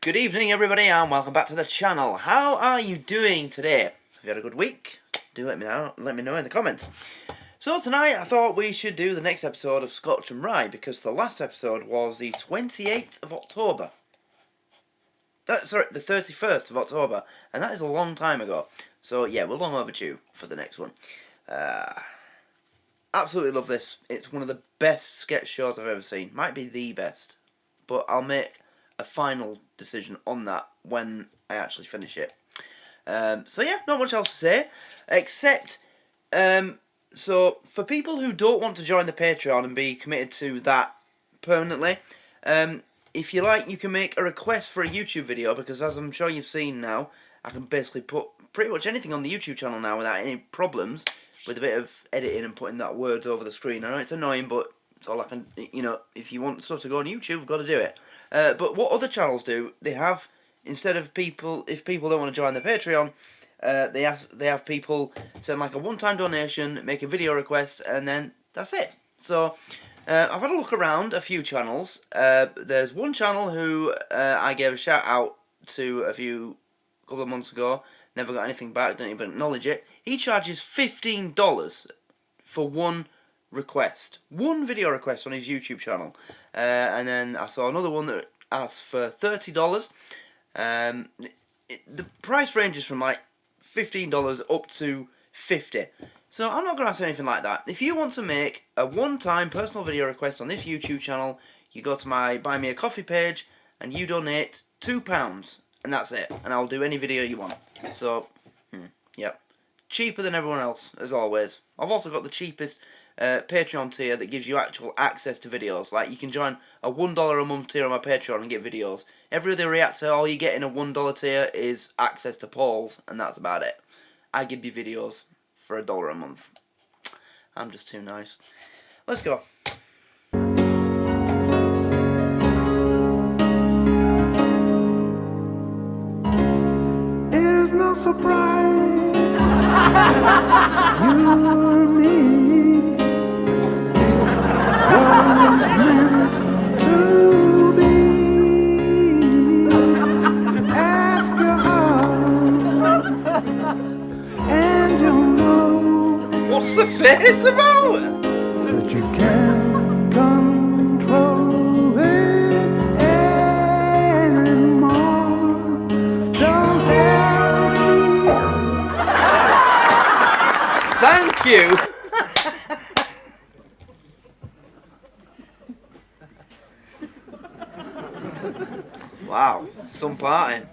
Good evening everybody and welcome back to the channel. How are you doing today? Have you had a good week? Do let me know in the comments. So tonight I thought we should do the next episode of Scotch and Rye because the last episode was the 28th of October. Sorry, the 31st of October, and that is a long time ago. So yeah, we're long overdue for the next one. Absolutely love this. It's one of the best sketch shows I've ever seen. Might be the best, but I'll make a final decision on that when I actually finish it. So yeah, not much else to say, except so for people who don't want to join the Patreon and be committed to that permanently, if you like, you can make a request for a YouTube video, because as I'm sure you've seen now, I can basically put pretty much anything on the YouTube channel now without any problems, with a bit of editing and putting that words over the screen. I know it's annoying, but it's all I can, if you want stuff to go on YouTube, you've got to do it. But what other channels do, they have, instead of people, if people don't want to join the Patreon, they have people send like a one-time donation, make a video request, and then that's it. So I've had a look around a few channels. There's one channel who I gave a shout out to a couple of months ago, never got anything back, didn't even acknowledge it. He charges $15 for one request, one video request on his YouTube channel, and then I saw another one that asked for $30. The price ranges from like $15 up to $50, so I'm not going to ask anything like that. If you want to make a one-time personal video request on this YouTube channel, you go to my Buy Me a Coffee page and you donate £2, and that's it, and I'll do any video you want. So, yep, cheaper than everyone else, as always. I've also got the cheapest Patreon tier that gives you actual access to videos. Like, you can join a $1 a month tier on my Patreon and get videos. Every other reactor, all you get in a $1 tier is access to polls, and that's about it. I give you videos for $1 a month. I'm just too nice. Let's go. It is no surprise you and me was meant to be. Ask your heart and you'll know. What's the face about? That you can't control it anymore. Don't tell me. Thank you. Wow, some party.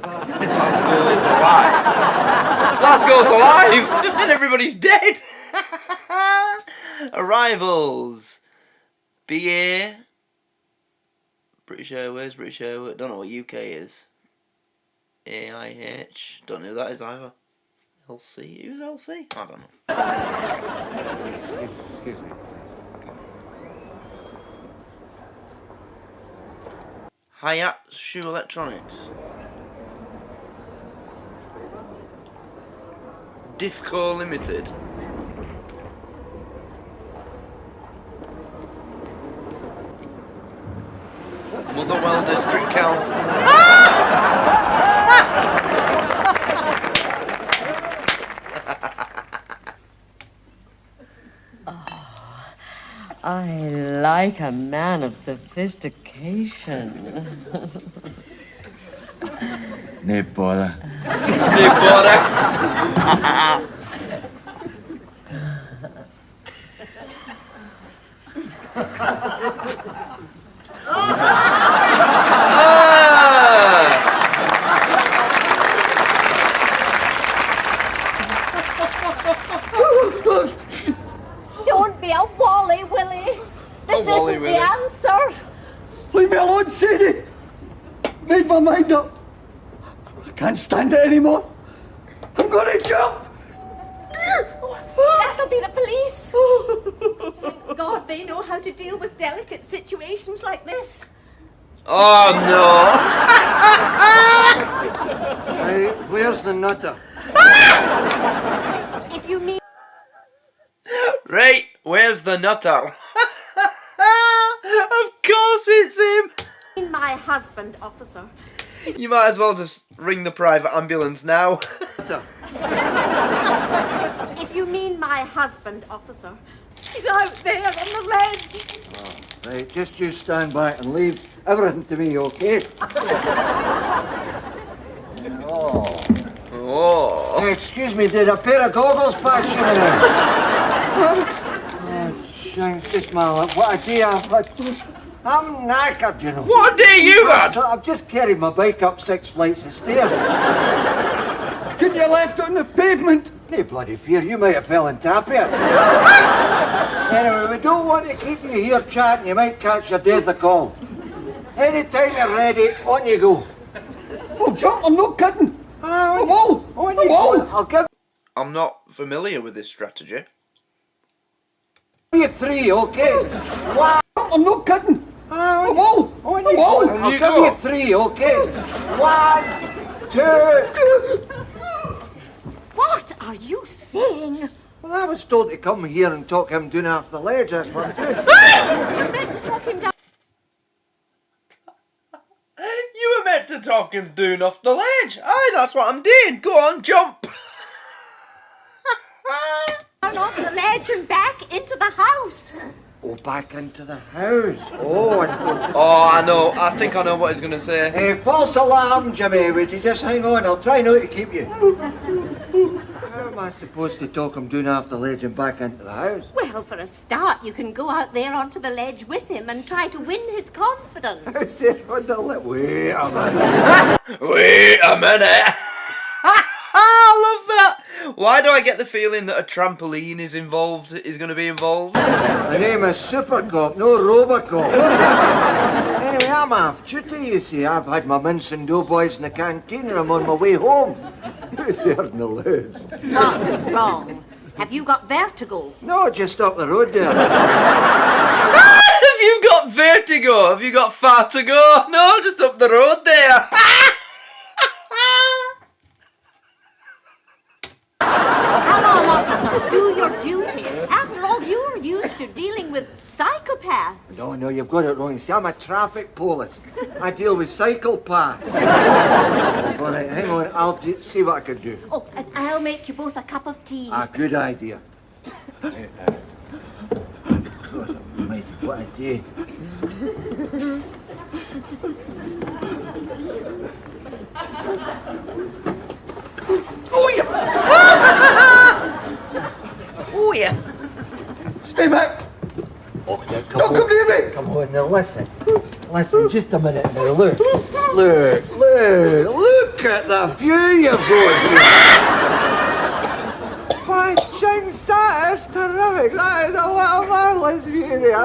Glasgow's alive. Glasgow's alive, and everybody's dead. Arrivals. BA. British Airways. Don't know what UK is. AIH. Don't know who that is either. LC. Who's LC? I don't know. Excuse me. Hayat Shoe Electronics. Difco Limited. Motherwell District Council. I like a man of sophistication. No bother. No bother. Don't be a Wally Willy. This isn't the answer. Leave me alone, Sadie. Made my mind up. I can't stand it anymore. I'm gonna jump. That'll be the police. Thank God they know how to deal with delicate situations like this. Oh no! Hey, where's the nutter? If you need... Right, where's the nutter? Of course husband, officer. You might as well just ring the private ambulance now. If you mean my husband, officer, he's out there on the ledge. Right, just you stand back and leave everything to me, okay? Oh. Hey, excuse me, did a pair of goggles pass you there? Shanks, just my luck. What a day I've had. I'm knackered, you know. What a day you had! I've just carried my bike up 6 flights of stairs. Couldn't you left it on the pavement? No bloody fear, you might have fell in tap here. Anyway, we don't want to keep you here chatting. You might catch your death of call. Anytime you're ready, on you go. Oh, jump, I'm not kidding. I will. On you go. I'll give I'm not familiar with this strategy. you 3, okay? One. I'm not kidding. I will. On you go. I'll you give go. you 3, okay? 1, 2. What are you saying? Well, I was told to come here and talk him down off the ledge, that's what I'm doing. You're meant to talk him down. You were meant to talk him down off the ledge. Aye, that's what I'm doing. Go on, jump. Down off the ledge and back into the house. Oh, back into the house. Oh, I thought... Oh, I know. I think I know what he's going to say. False alarm, Jimmy. Would you just hang on? I'll try not to keep you. How am I supposed to talk him down off the ledge and back into the house? Well, for a start, you can go out there onto the ledge with him and try to win his confidence. Wait a minute. Wait a minute. I love that. Why do I get the feeling that a trampoline is going to be involved? My name is Super Cop, no Robocop. Anyway, I'm half duty, you see. I've had my mince and doughboys in the canteen and I'm on my way home. Who's there in the ledge? What's wrong? Have you got vertigo? No, just up the road there. Have you got vertigo? Have you got far to go? No, just up the road there. Come on, officer, do your duty. After all, you're used to dealing with psychopaths. No, you've got it wrong. You see, I'm a traffic police. I deal with psychopaths. All right, hang on. I'll see what I can do. Oh, and I'll make you both a cup of tea. A good idea. God almighty, what a day. Oh, yeah! Oh, yeah. Stay back! Oh, yeah, come near me! Come on, now listen. Listen, just a minute now. Look at the view you've got here. By jinx, that is terrific. That is a marvellous view there.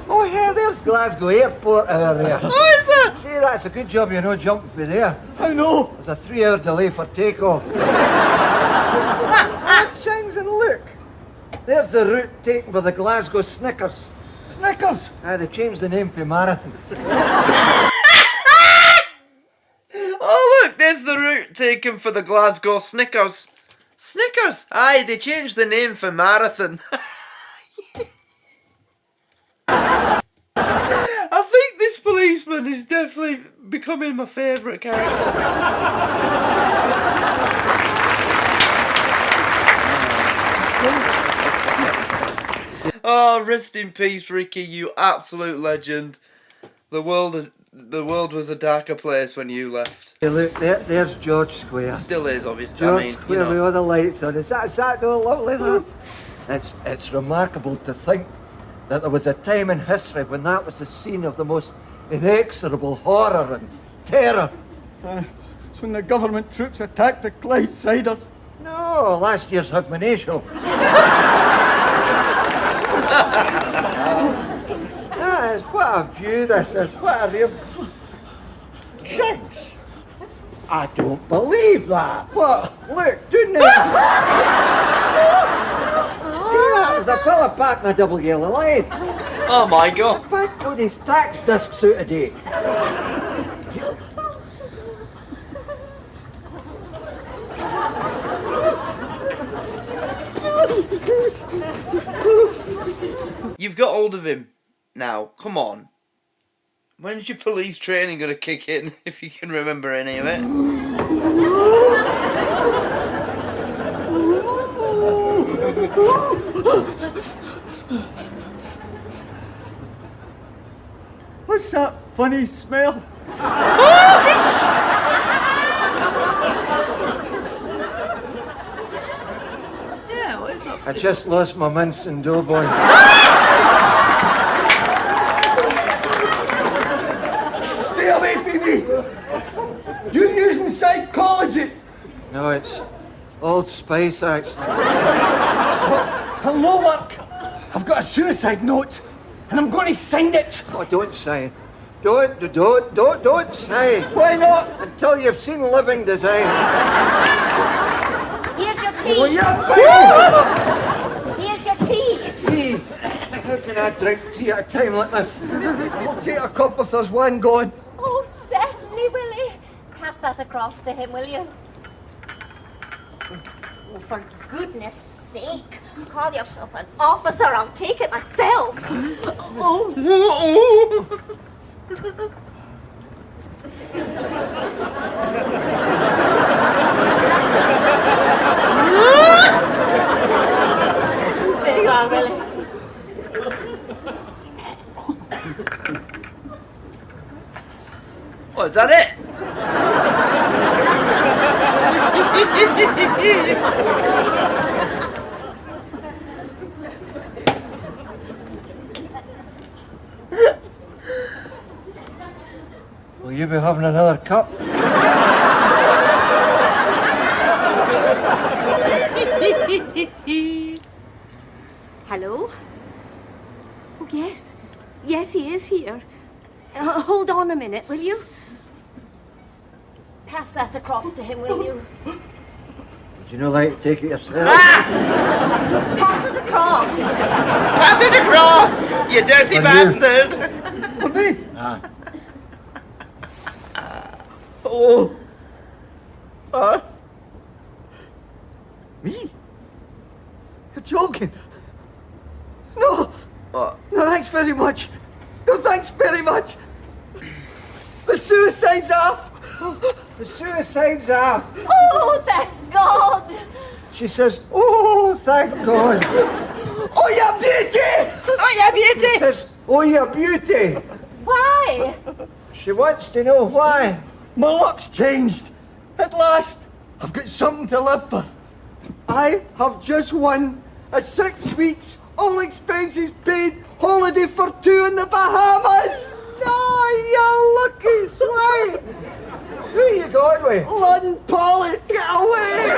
Oh, here, there's Glasgow Airport over there. What is that? See, that's a good job you're not jumping for there. I know. There's a 3-hour delay for takeoff. Chings, and look. There's the route taken by the Glasgow Snickers. Snickers? They changed the name for Marathon. Oh, look, there's the route taken for the Glasgow Snickers. Snickers? Aye, they changed the name for Marathon. I think this policeman is definitely becoming my favourite character. Oh, rest in peace, Ricky, you absolute legend. The world was a darker place when you left. Hey, look, there's George Square. It still is, obviously. George I mean, Square you know. with all the lights on. Is that no lovely, that? It's remarkable to think that there was a time in history when that was the scene of the most inexorable horror and terror. It's when the government troops attacked the Clydesiders. No, last year's Hogmanay. That is, what a view this is. What a real... Jinx! I don't believe that. What? Look, didn't it? See that? There's a fella back in a double yellow line. Oh my god. Back on his tax discs out of date. You've got hold of him now. Come on. When's your police training going to kick in, if you can remember any of it? What's that funny smell? Yeah, what is that? I just lost my mince and doughboy. Stay away from me! You're using psychology! No, it's Old Spice, actually. It'll no work. I've got a suicide note, and I'm going to sign it. Oh, don't say. Don't say. Why not? Until you've seen Living Design. Here's your tea. Oh, yeah, Here's your tea. Tea. How can I drink tea at a time like this? I'll take a cup if there's one going. Oh, certainly, Willie. Pass that across to him, will you? Oh, for goodness sake. Call yourself an officer. I'll take it myself. Oh. There you are, Willie. What, is that it? Will you be having another cup? Hello? Oh, yes. Yes, he is here. Hold on a minute, will you? Pass that across to him, will you? Would you not like to take it yourself? Pass it across. Pass it across, you dirty bastard! For me? Oh. Me? You're joking? No. What? No, thanks very much. No, thanks very much. The suicide's off. The suicide's off. Oh, thank God. She says, oh, thank God. Oh, you beauty! Oh, yeah, beauty! She says, oh, you beauty. Why? She wants to know why. My luck's changed. At last, I've got something to live for. I have just won a 6 weeks, all expenses paid holiday for 2 in the Bahamas. No, you lucky swine. Who are you going with? London Polly, get away!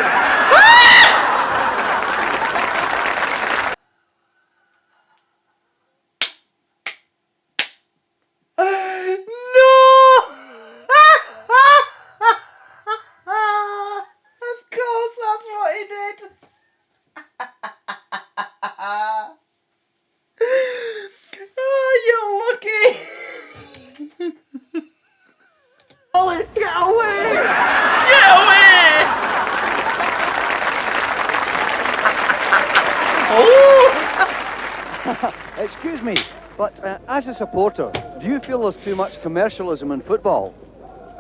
Excuse me, but as a supporter, do you feel there's too much commercialism in football?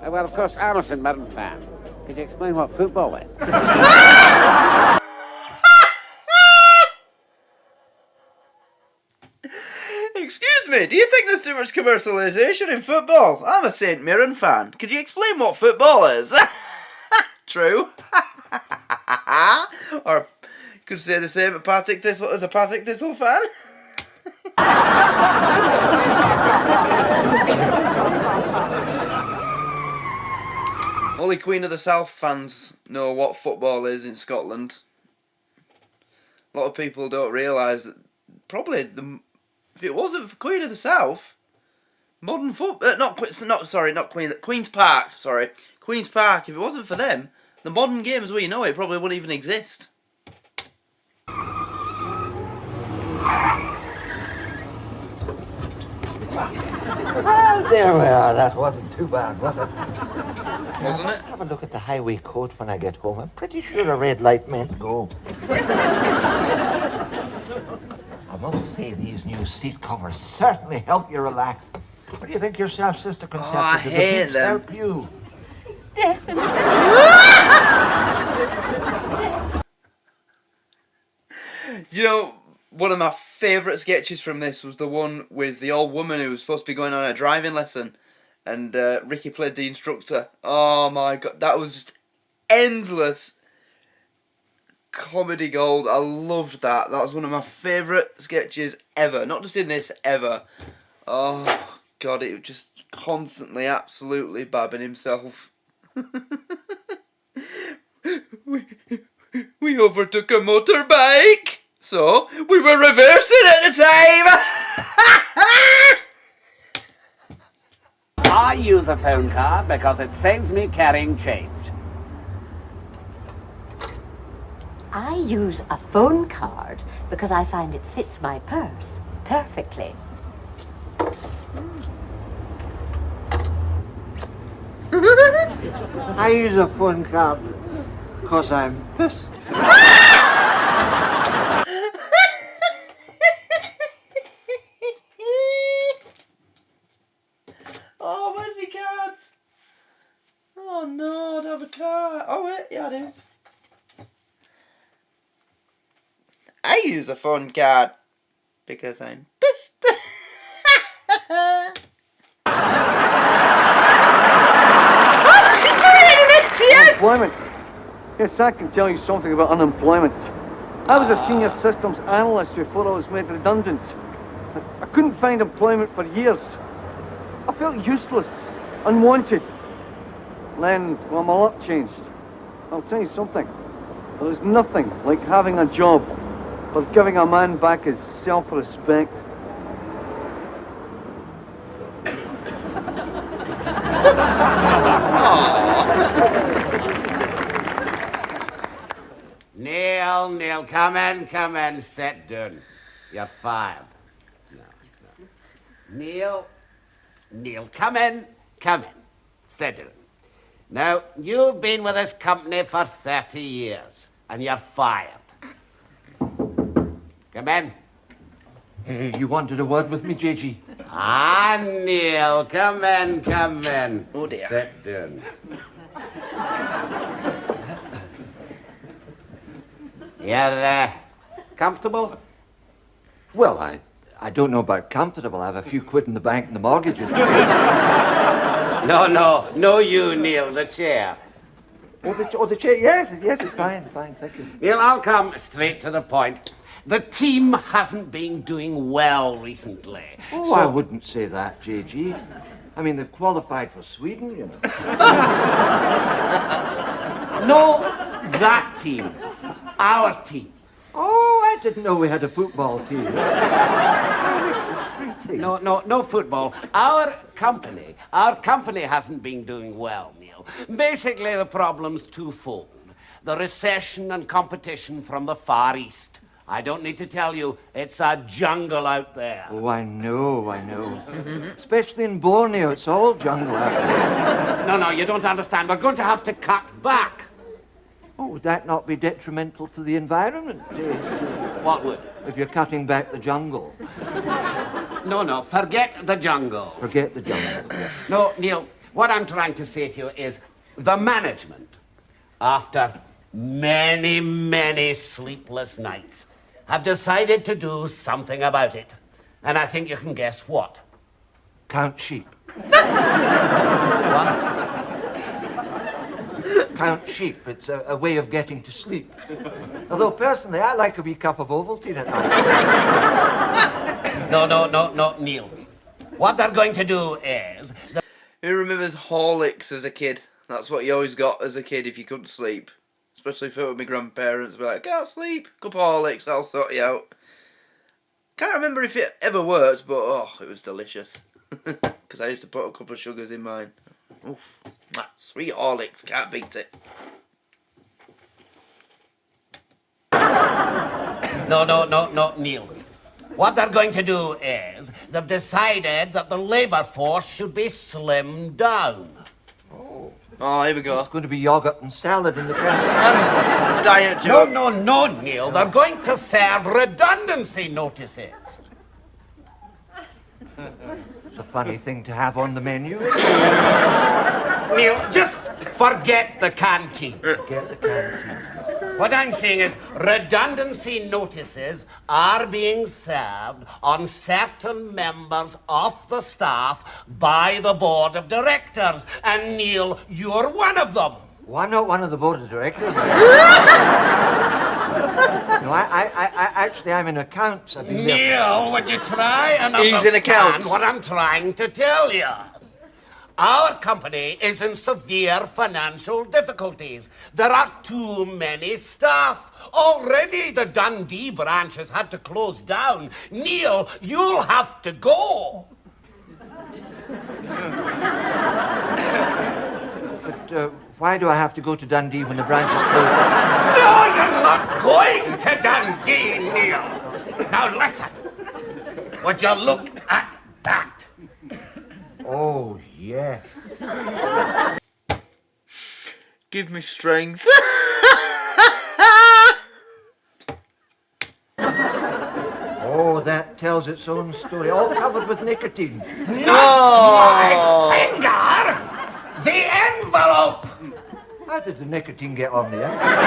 Well, of course, I'm a St Mirren fan. Could you explain what football is? Excuse me, do you think there's too much commercialisation in football? I'm a St Mirren fan. Could you explain what football is? True. Or you could say the same as a Partick Thistle fan. Only Queen of the South fans know what football is in Scotland. A lot of people don't realise that probably if it wasn't for Queen of the South, modern football, Queen's Park, sorry. Queen's Park, if it wasn't for them, the modern game as we know it probably wouldn't even exist. Well, there we are. That wasn't too bad, was it? Wasn't it? Have a look at the highway code when I get home. I'm pretty sure a red light meant go. I must say these new seat covers certainly help you relax. What do you think yourself, Sister Concepta? I hate them. Help you? Definitely. You know, one of my favourite sketches from this was the one with the old woman who was supposed to be going on a driving lesson, and Ricky played the instructor. Oh my god, that was just endless comedy gold. I loved that. That was one of my favourite sketches ever. Not just in this, ever. Oh god, it was just constantly, absolutely babbing himself. we overtook a motorbike, so we were reversing at the time. I use a phone card because it saves me carrying change. I use a phone card because I find it fits my purse perfectly. I use a phone card because I'm pissed. Oh, where's my cards? Oh no, I don't have a card. Oh wait, yeah I do. I use a phone card because I'm pissed. Unemployment. Yes, I can tell you something about unemployment. I was a senior systems analyst before I was made redundant. I couldn't find employment for years. I felt useless, unwanted. Then, well, my luck changed. I'll tell you something. There's nothing like having a job or giving a man back his self-respect. Neil, come in, sit down. You're fired. No. Neil, come in, sit down. Now, you've been with this company for 30 years, and you're fired. Come in. Hey, you wanted a word with me, JG? Ah, Neil, come in. Oh dear. Sit down. You're comfortable? Well, I don't know about comfortable. I have a few quid in the bank and the mortgage. No, you, Neil, the chair. The chair, yes, it's fine, thank you. Neil, I'll come straight to the point. The team hasn't been doing well recently. Oh, I wouldn't say that, JG. I mean, they've qualified for Sweden, you know. No, that team. Our team. Oh, I didn't know we had a football team. How exciting. No football. Our company hasn't been doing well, Neil. Basically, the problem's twofold. The recession and competition from the Far East. I don't need to tell you, it's a jungle out there. Oh, I know. Especially in Borneo, it's all jungle out there. No, you don't understand. We're going to have to cut back. Oh, would that not be detrimental to the environment? What would? If you're cutting back the jungle. No, forget the jungle. Forget the jungle. Yeah. No, Neil, what I'm trying to say to you is the management, after many sleepless nights, have decided to do something about it. And I think you can guess what. Count sheep. What? Count sheep. It's a way of getting to sleep. Although, personally, I like a wee cup of Ovaltine at night. No, Neil. What they're going to do is... Who remembers Horlicks as a kid? That's what you always got as a kid if you couldn't sleep. Especially if it was my grandparents. Be like, can't sleep. Cup of Horlicks, that'll sort you out. Can't remember if it ever worked, but oh, it was delicious. Because I used to put a couple of sugars in mine. Oof. Sweet Horlicks, can't beat it. No, Neil. What they're going to do is they've decided that the labour force should be slimmed down. Oh. Oh, here we go. It's going to be yoghurt and salad in the can. Diet No, joke. no, Neil. They're going to serve redundancy notices. It's a funny thing to have on the menu. Neil, just forget the canteen. Get the canteen. What I'm saying is redundancy notices are being served on certain members of the staff by the board of directors. And Neil, you're one of them. Well, I'm not one of the board of directors. No, I'm in accounts. I've been there. Neil, would you try and He's in understand accounts. what I'm trying to tell you? Our company is in severe financial difficulties. There are too many staff. Already the Dundee branch has had to close down. Neil, you'll have to go. But why do I have to go to Dundee when the branch is closed down? No, you're not going to Dundee, Neil. Now listen. Would you look at that? Oh, yeah. Give me strength. Oh, that tells its own story. All covered with nicotine. My finger! The envelope! How did the nicotine get on there?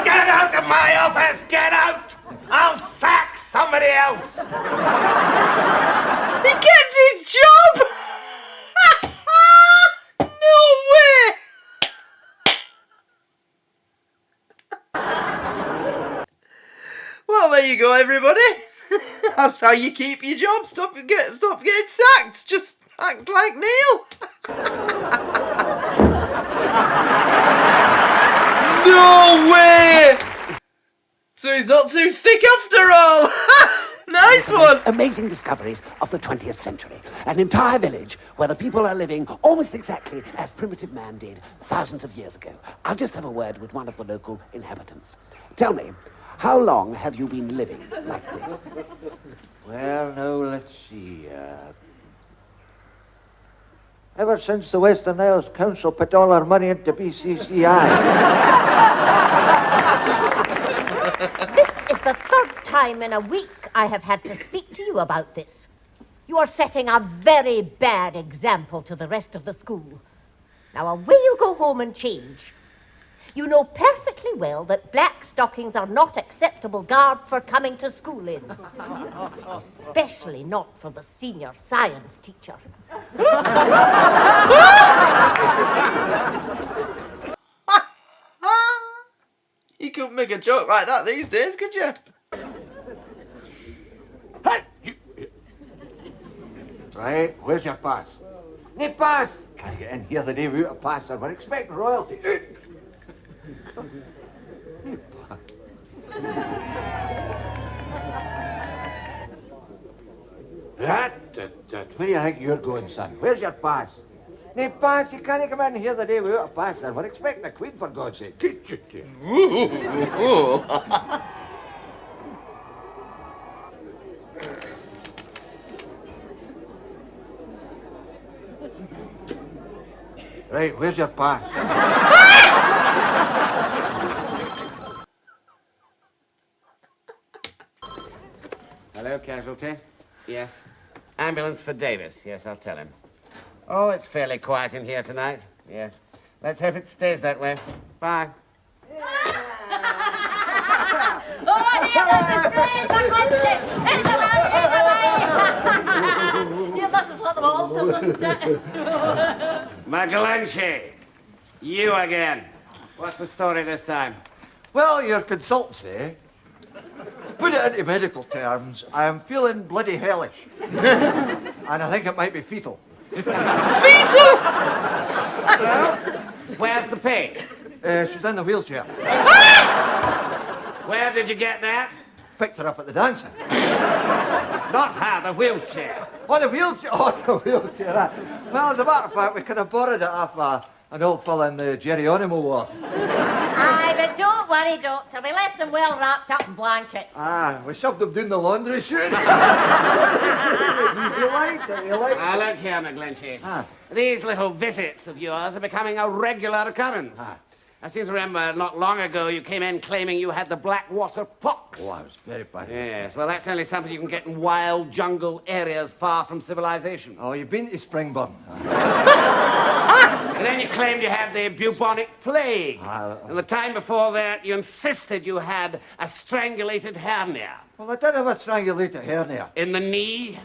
Get out of my office! Get out! I'll sack somebody else! He kept his job! No way! Well, there you go, everybody. That's how you keep your job. Stop getting sacked. Just act like Neil. No way! So he's not too thick after all. Nice one. Amazing discoveries of the 20th century. An entire village where the people are living almost exactly as primitive man did thousands of years ago. I'll just have a word with one of the local inhabitants. Tell me, how long have you been living like this? Well, now, let's see. Ever since the Western Isles Council put all our money into BCCI. This is the third time in a week I have had to speak to you about this. You are setting a very bad example to the rest of the school. Now away you go home and change. You know perfectly well that black stockings are not acceptable garb for coming to school in. Especially not for the senior science teacher. You couldn't make a joke like that these days, could you? Right, where's your pass? No pass! Can't get in here the day without a pass, sir. We're expecting royalty. Where do you think you're going, son? Where's your pass? No pass, you can't come in here the day without a pass, sir. We're expecting a queen, for God's sake. Right, where's your pass? Hello, casualty. Yes. Ambulance for Davis. Yes, I'll tell him. Oh, it's fairly quiet in here tonight. Yes. Let's hope it stays that way. Bye. Meiklem, you again. What's the story this time? Well, your consultancy. Put it into medical terms, I am feeling bloody hellish. And I think it might be fetal. Fetal? Where's the pig? She's in the wheelchair. Where did you get that? Picked her up at the dancing. Not her, the wheelchair. Oh, the wheelchair. Oh, the wheelchair. Well, as a matter of fact, we kind of borrowed it off And I'll fill in the Geronimo ward. Aye, but don't worry, Doctor. We left them well wrapped up in blankets. Ah, we shoved them down the laundry chute. You liked it, you liked it. Look here, McGlinchey. These little visits of yours are becoming a regular occurrence. I seem to remember not long ago you came in claiming you had the Blackwater pox. Oh, I was very bad. Yes, well, that's only something you can get in wild jungle areas far from civilization. Oh, you've been to Springburn. And then you claimed you had the bubonic plague. And the time before that, you insisted you had a strangulated hernia. Well, I did have a strangulated hernia. In the knee?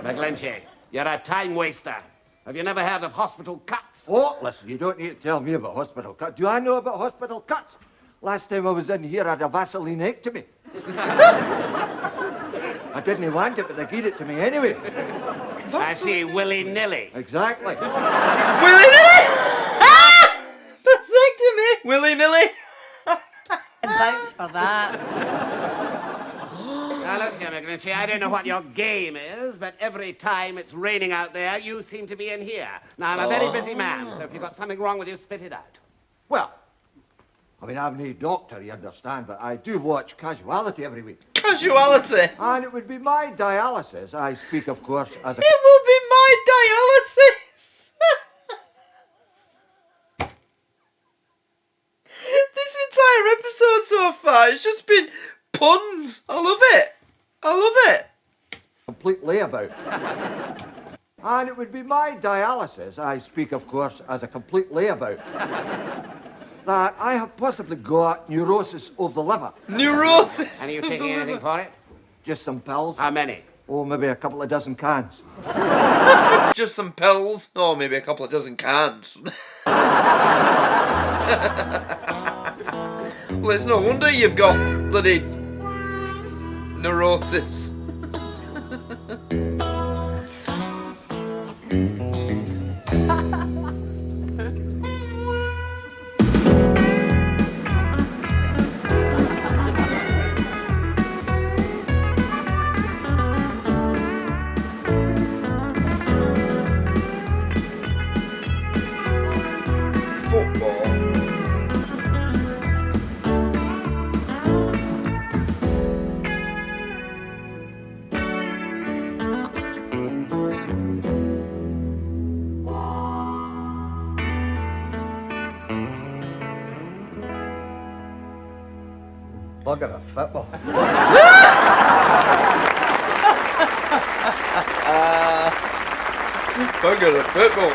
McGlinchey, you're a time waster. Have you never heard of hospital cuts? Oh, listen, you don't need to tell me about hospital cuts. Do I know about hospital cuts? Last time I was in here, I had a Vaseline-ectomy. I didn't want it, but they gave it to me anyway. I see, willy-nilly. Exactly. Willy-nilly! Vasectomy! Willy-nilly! Thanks for that. Now, look here, McGlinchey, I don't know what your game is, but every time it's raining out there, you seem to be in here. Now, I'm a very busy man, so if you've got something wrong with you, spit it out. Well, I mean, I'm no doctor, you understand, but I do watch Casualty every week. Casualty? And it would be my dialysis. I speak, of course, as a... It will be my dialysis! This entire episode so far has just been puns. I love it. I love it. Completely about. And it would be my dialysis. I speak, of course, as a complete layabout. That I have possibly got neurosis of the liver. Neurosis? And are you taking anything for it? Just some pills. How many? Oh, maybe a couple of dozen cans. Just some pills. Oh, maybe a couple of dozen cans. Well, it's no wonder you've got bloody neurosis. Bugger a football. Bugger the football.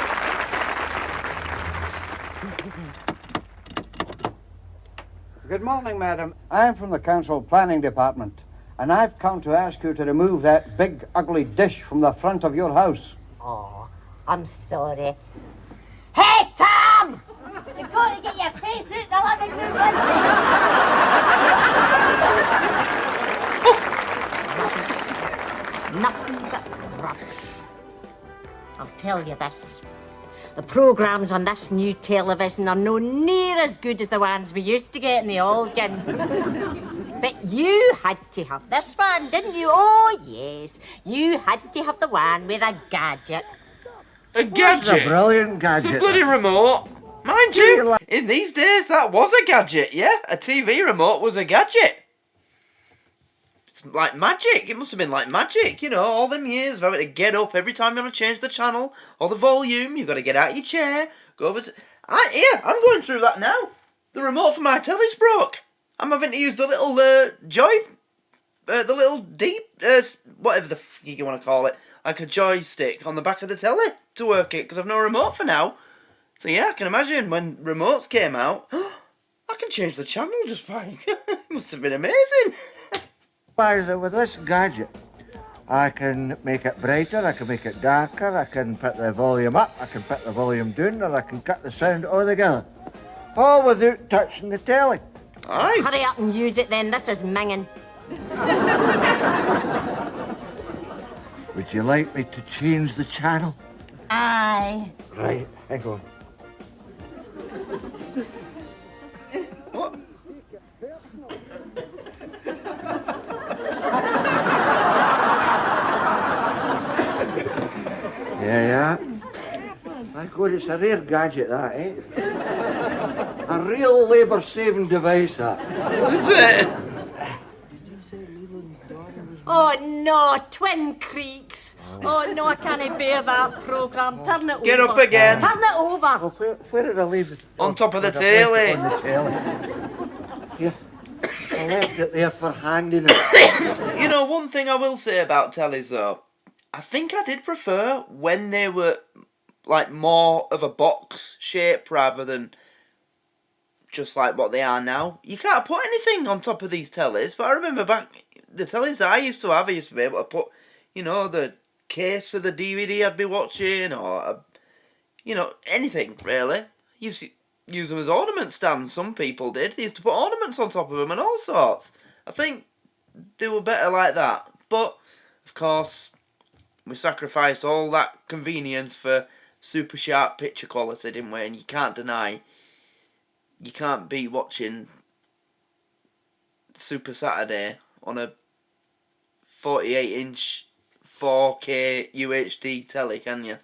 Good morning, madam. I am from the council planning department, and I've come to ask you to remove that big, ugly dish from the front of your house. Oh, I'm sorry. Hey, Tom! You've got to get your face out the living room, Nothing but rubbish. I'll tell you this. The programmes on this new television are no near as good as the ones we used to get in the old gin. But you had to have this one, didn't you? Oh, yes. You had to have the one with a gadget. A gadget? It's a brilliant gadget. It's a bloody remote. Mind you, in these days, that was a gadget, yeah? A TV remote was a gadget. It's like magic. It must have been like magic, you know, all them years of having to get up every time you want to change the channel or the volume. You've got to get out of your chair, go over to... I'm going through that now. The remote for my telly's broke. I'm having to use the little the little deep, whatever the f you want to call it, like a joystick on the back of the telly to work it, because I've no remote for now. So yeah, I can imagine when remotes came out, I can change the channel just fine. It must have been amazing. With this gadget, I can make it brighter, I can make it darker, I can put the volume up, I can put the volume down, or I can cut the sound altogether. All without touching the telly. Aye. Hurry up and use it then. This is minging. Would you like me to change the channel? Aye. Right, hang on. What? Yeah. I go God, it's a rare gadget, that, eh? A real labour-saving device, that. Is it? Oh no, Twin Creeks. Oh no, I can't bear that programme. Turn it over. Get up again. Turn it over. Well, where did I leave it? On top of the God, I left it telly. on the telly. Here. I left it there for handing it. You know, one thing I will say about tellies though, I think I did prefer when they were like more of a box shape rather than just like what they are now. You can't put anything on top of these tellies, but I remember back the tellies I used to have, I used to be able to put, you know, the case for the DVD I'd be watching, or you know, anything really. Used to use them as ornament stands. Some people did. They used to put ornaments on top of them and all sorts. I think they were better like that. But of course, we sacrificed all that convenience for super sharp picture quality, didn't we? And you can't deny, you can't be watching Super Saturday on a 48-inch 4K UHD telly, can you?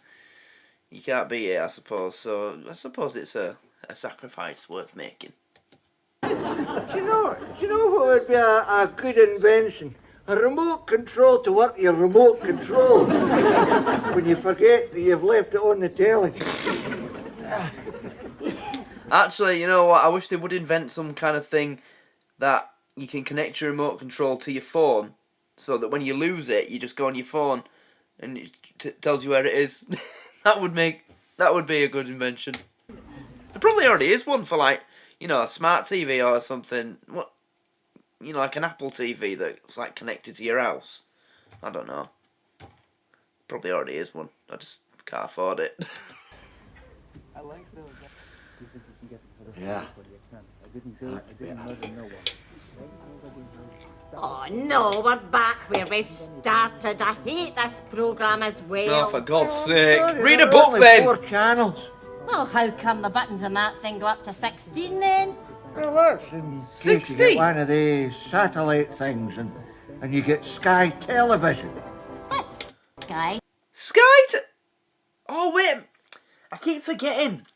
You can't beat it, I suppose. So I suppose it's a sacrifice worth making. Do you know what would be a good invention? A remote control to work your remote control when you forget that you've left it on the telly. Actually, you know what? I wish they would invent some kind of thing that you can connect your remote control to your phone, so that when you lose it, you just go on your phone and it tells you where it is. That would be a good invention. There probably already is one for, like, you know, a smart TV or something. What, you know, like an Apple TV that's like connected to your house. I don't know. Probably already is one. I just can't afford it. I like those. Yeah. Oh no, we're back where we started. I hate this programme as well. Oh, for God's sake. Sorry, Read there a are book only then. 4 channels. Well, how come the buttons on that thing go up to 16 then? Well, that's in case 60? you get one of the satellite things and you get Sky Television. What's Sky? Oh, wait. I keep forgetting.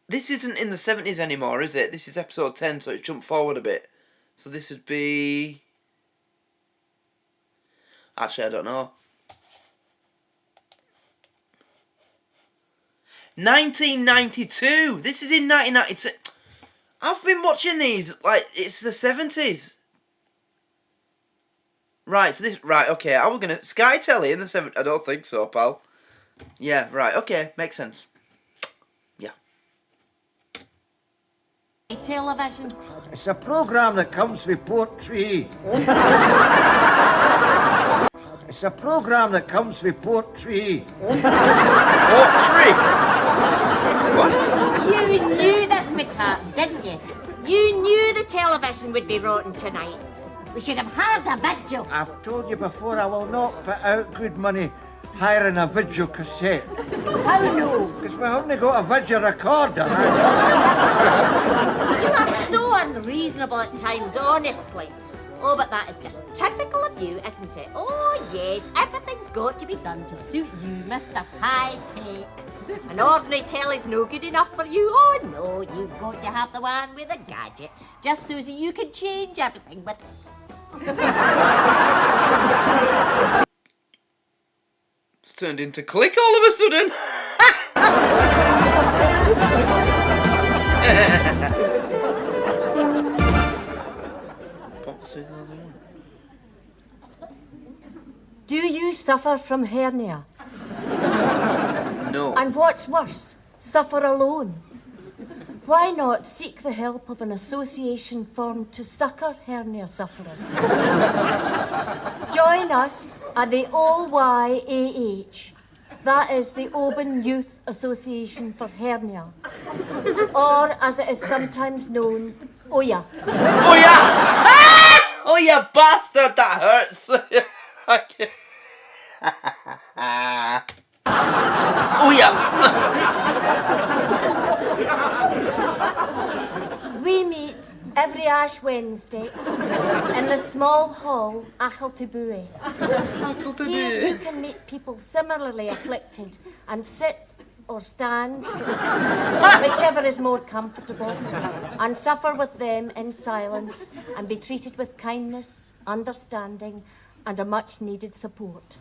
This isn't in the 70s anymore, is it? This is episode 10, so it's jumped forward a bit. So this would be... Actually, I don't know. 1992! This is in 1992. I've been watching these, like, it's the 70s. Right, so this... Right, okay, I was gonna... Sky Telly in the 70s. I don't think so, pal. Yeah, right, okay, makes sense. Television. It's a programme that comes with Portree. It's a programme that comes with Portree. Portree? What? You knew this would happen, didn't you? You knew the television would be rotten tonight. We should have had a vigil. I've told you before, I will not put out good money hiring a video cassette. How no? Because we haven't got a video recorder. You are so unreasonable at times, honestly. Oh, but that is just typical of you, isn't it? Oh, yes, everything's got to be done to suit you, Mr. High Tech. An ordinary telly's no good enough for you. Oh, no, you've got to have the one with a gadget, just so that you can change everything with it. It's turned into Click all of a sudden. Do you suffer from hernia? No. And what's worse, suffer alone? Why not seek the help of an association formed to succour hernia sufferers? Join us at the OYAH. That is the Oban Youth Association for Hernia. Or, as it is sometimes known, OYA. OYA! Ah! Oh, you bastard, that hurts. OYA! We meet every Ash Wednesday in the small hall, Achiltebue. Here you can meet people similarly afflicted and sit or stand, whichever is more comfortable, and suffer with them in silence and be treated with kindness, understanding, and a much-needed support.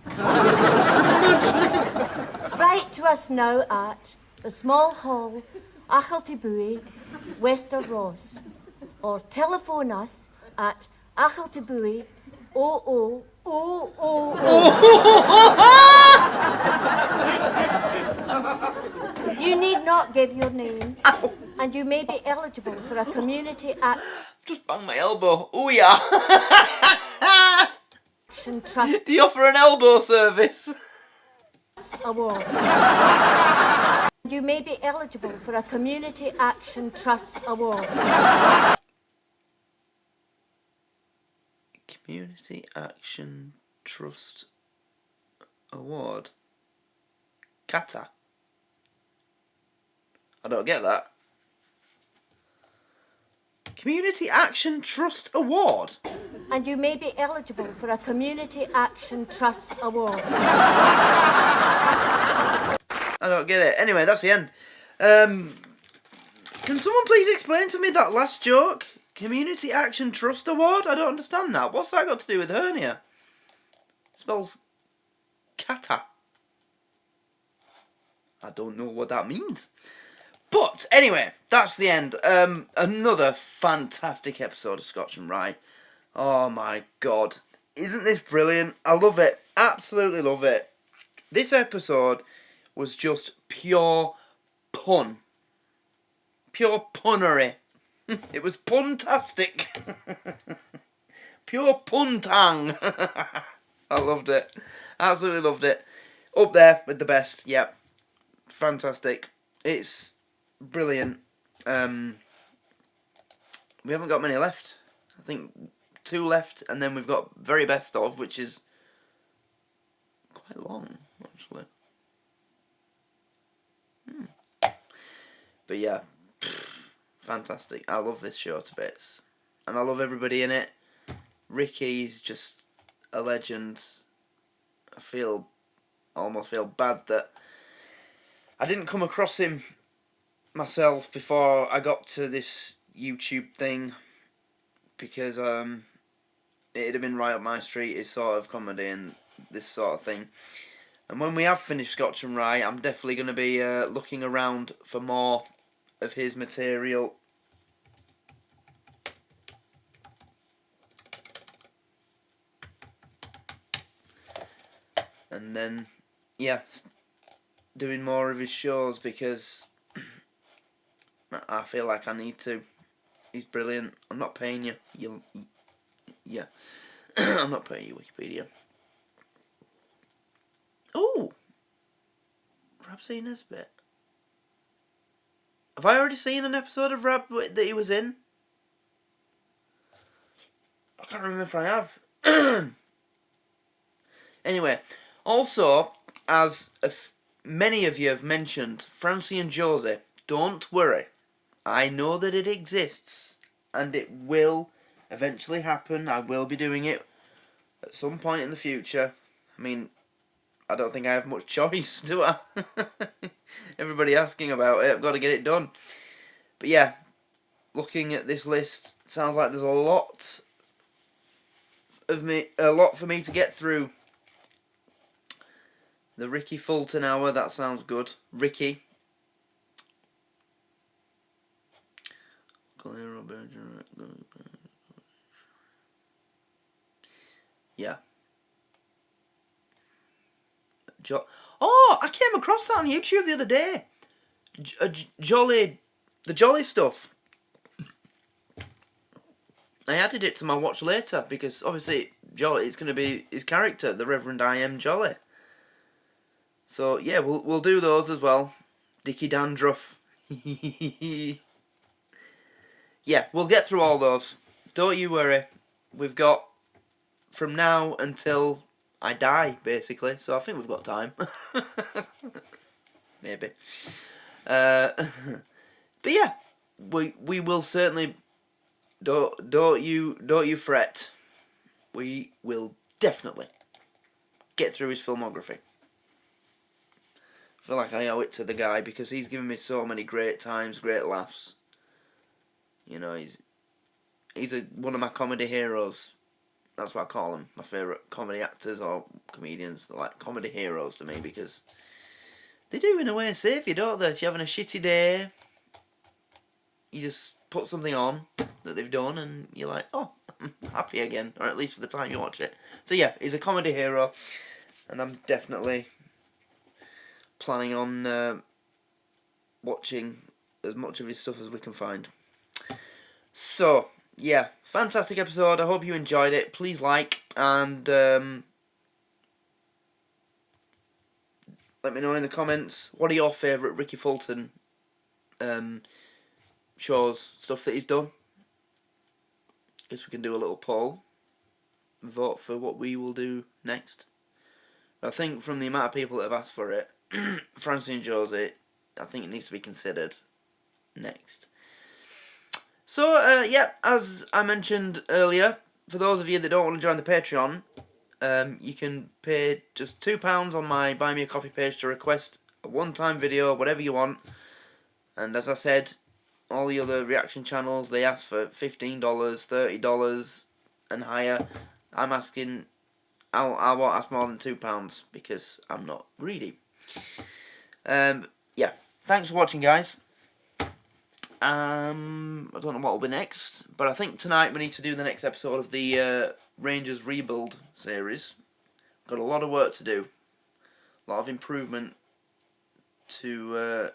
Write to us now at the Small Hall, Achiltibui, Wester Ross, or telephone us at Achiltibui 00000. You need not give your name, and you may be eligible for a community Just bang my elbow. Oh yeah. action trust Do you offer an elbow service? award. You may be eligible for a Community Action Trust award. Community Action Trust Award. Kata. I don't get that. Community Action Trust Award. And you may be eligible for a Community Action Trust award. I don't get it. Anyway, that's the end. Can someone please explain to me that last joke? Community Action Trust Award? I don't understand that. What's that got to do with hernia? It spells kata. I don't know what that means. But anyway, that's the end. Another fantastic episode of Scotch and Rye. Oh my god. Isn't this brilliant? I love it. Absolutely love it. This episode was just pure pun. Pure punnery. It was puntastic. Pure puntang. I loved it. Absolutely loved it. Up there with the best. Yep. Fantastic. It's brilliant. We haven't got many left. I think 2 left, and then we've got very best of, which is quite long, actually. But yeah, fantastic. I love this show to bits, and I love everybody in it. Ricky's just a legend. I almost feel bad that I didn't come across him myself before I got to this YouTube thing, because it'd have been right up my street, his sort of comedy and this sort of thing. And when we have finished Scotch and Rye, I'm definitely going to be looking around for more of his material. And then, yeah, doing more of his shows, because I feel like I need to. He's brilliant. I'm not paying you. Yeah. I'm not paying you, Wikipedia. Oh! Rab seen this bit. Have I already seen an episode of Rab that he was in? I can't remember if I have. Anyway, also, as many of you have mentioned, Francie and Josie, don't worry. I know that it exists, and it will eventually happen. I will be doing it at some point in the future. I mean, I don't think I have much choice, do I? Everybody asking about it, I've got to get it done. But yeah, looking at this list, sounds like there's a lot for me to get through. The Ricky Fulton hour, that sounds good. Ricky. Yeah. I came across that on YouTube the other day. The Jolly stuff. I added it to my watch later because obviously Jolly, it's going to be his character, the Reverend I Am Jolly. So yeah, we'll do those as well. Dickie Dandruff. Yeah, we'll get through all those. Don't you worry. We've got from now until I die, basically. So I think we've got time. Maybe. But yeah, we will certainly. Don't you fret. We will definitely get through his filmography. feel like I owe it to the guy because he's given me so many great times, great laughs. You know, he's one of my comedy heroes. That's what I call him. My favourite comedy actors or comedians. They're like comedy heroes to me because they do in a way save you, don't they? If you're having a shitty day, you just put something on that they've done and you're like, oh, I'm happy again. Or at least for the time you watch it. So yeah, he's a comedy hero. And I'm definitely planning on watching as much of his stuff as we can find. So, yeah, fantastic episode. I hope you enjoyed it. Please like and let me know in the comments, what are your favourite Ricky Fulton shows, stuff that he's done. Guess we can do a little poll. Vote for what we will do next. I think from the amount of people that have asked for it, Francine Josie, I think it needs to be considered next. So, yeah, as I mentioned earlier, for those of you that don't want to join the Patreon, you can pay just £2 on my Buy Me a Coffee page to request a one-time video, whatever you want. And as I said, all the other reaction channels, they ask for $15, $30 and higher. I'm asking, I won't ask more than £2 because I'm not greedy. Yeah, thanks for watching, guys. I don't know what will be next, but I think tonight we need to do the next episode of the Rangers Rebuild series. Got a lot of work to do, a lot of improvement to,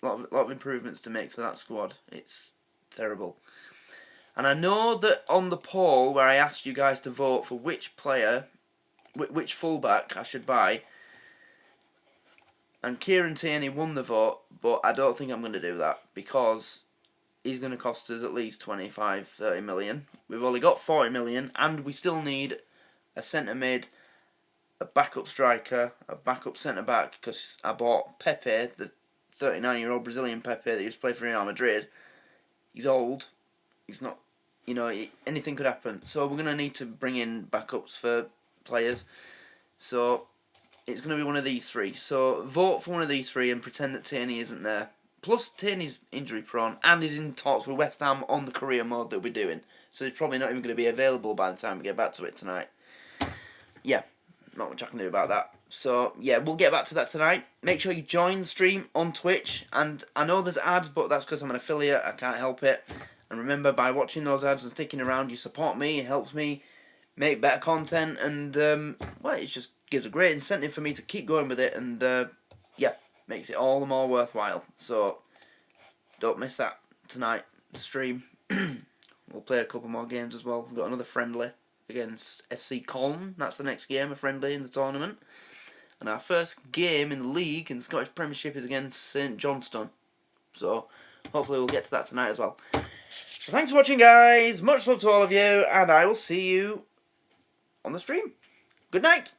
lot of improvements to make to that squad. It's terrible. And I know that on the poll where I asked you guys to vote for which player, which fullback I should buy, and Kieran Tierney won the vote, but I don't think I'm going to do that because he's going to cost us at least 25-30 million. We've only got 40 million, and we still need a centre mid, a backup striker, a backup centre back, because I bought Pepe, the 39-year-old Brazilian Pepe that used to play for Real Madrid. He's old. He's not, you know, anything could happen. So we're going to need to bring in backups for players. So it's going to be one of these three. So vote for one of these three and pretend that Tierney isn't there. Plus, Tierney's injury prone and he's in talks with West Ham on the career mode that we're doing. So he's probably not even going to be available by the time we get back to it tonight. Yeah, not much I can do about that. So, yeah, we'll get back to that tonight. Make sure you join the stream on Twitch. And I know there's ads, but that's because I'm an affiliate. I can't help it. And remember, by watching those ads and sticking around, you support me. It helps me make better content. And, well, it just gives a great incentive for me to keep going with it. And, yeah, makes it all the more worthwhile. So, don't miss that tonight, the stream. We'll play a couple more games as well. We've got another friendly against FC Calum. That's the next game, a friendly in the tournament. And our first game in the league in the Scottish Premiership is against St Johnstone. So, hopefully we'll get to that tonight as well. So thanks for watching, guys. Much love to all of you. And I will see you on the stream. Good night.